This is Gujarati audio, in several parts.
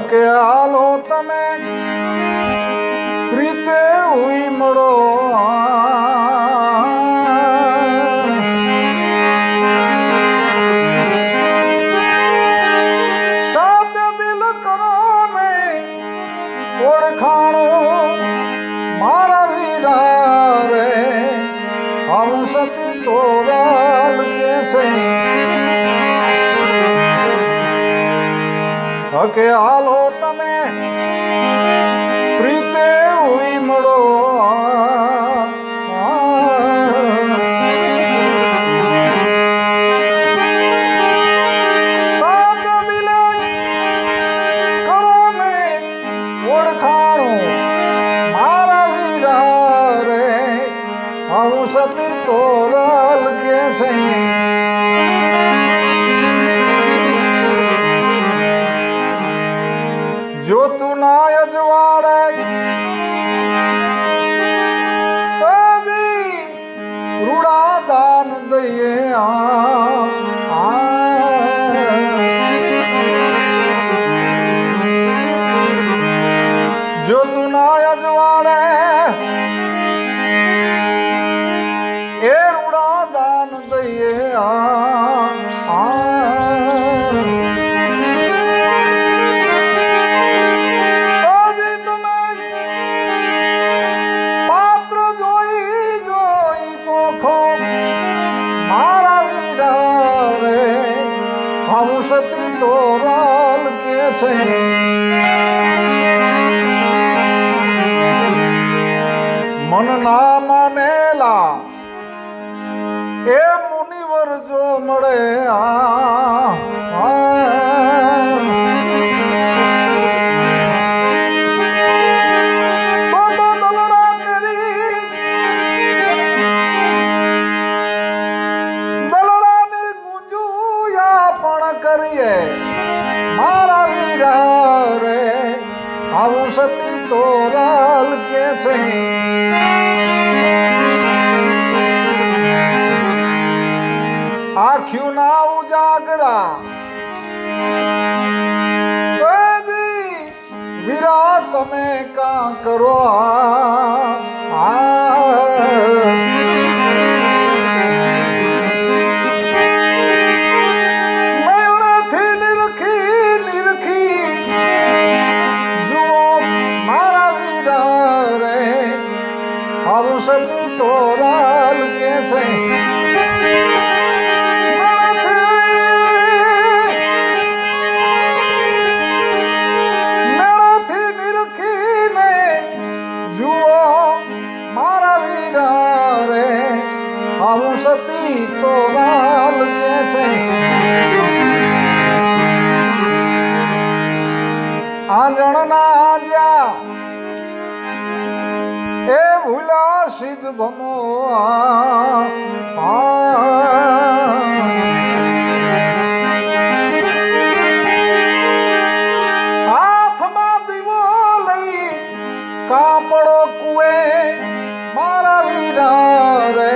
કે હાલો તમે પ્રીતે હુઈ મળો, સાચ દિલ કરો ને ઓળખાણો મારા વીરા રે, આવું સતી તોરાલ કે છે કે હાલો તમે પ્રીતે હુઈ મળો, સાચ દિલે કરો ને ઓળખાણું મારા વીરા રે, આવું સતી તોરલ કે છે જો તું ના અજવાડે રૂડા દાન દઈએ, જો તું ના અજવાડે એ રૂડા દાન દઈએ, આવું સતી તોરાલ કે છે મન ના માનેલા એ મુનિવર જો મળે, તો દલડા કરી દલડાની ગુંજુયા પણ કરીએ મારા વીરા રે, આવું સતી તોરાલ કે છે આખ્યું ના ઉજાગરા વીરા તમે કાં કરો, આવું સતી તોરાલ કે છે મેળાથી નિરખીને જુઓ મારા વીરા રે, આવું સતી તોરાલ કે છે આંજણ ના જ્યાં એ ભૂલા સિદ્ધ ભમો, હાથમાં દીવો લઈ કાપડો કુએ મારા વીરા રે,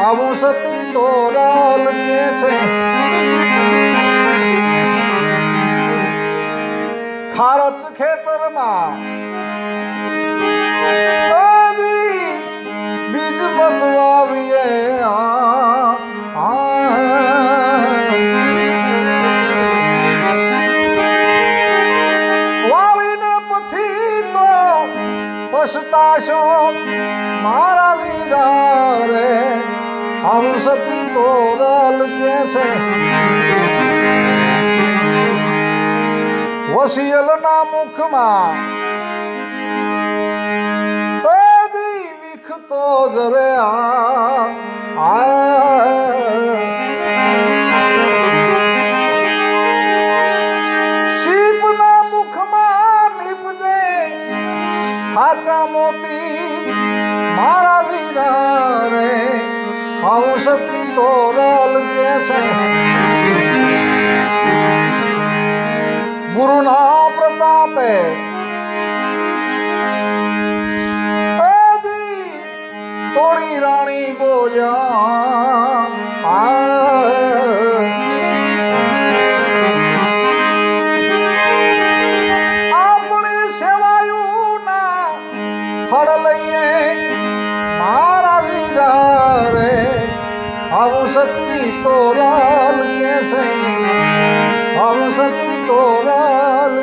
આવું સતી તોરાલ કે છે ખારચ ખેતરમાં બીજ મત વાવીએ, વાવીને પછી તો પછતાશો મારા વીરા રે, આવું સતી તોરાલ કે છે વસિયલ ના મુખમાં તો જરે શીપ ના મુખમાં નીપજે હાચા મોતી મારા વીરા રે, આવું સતી તોરાલ કે છે ગુરુના પ્રતાપે તોડી રાણી બોલ્યા, આવું સતી તો લાલ કે છે આવું સતી તો લાલ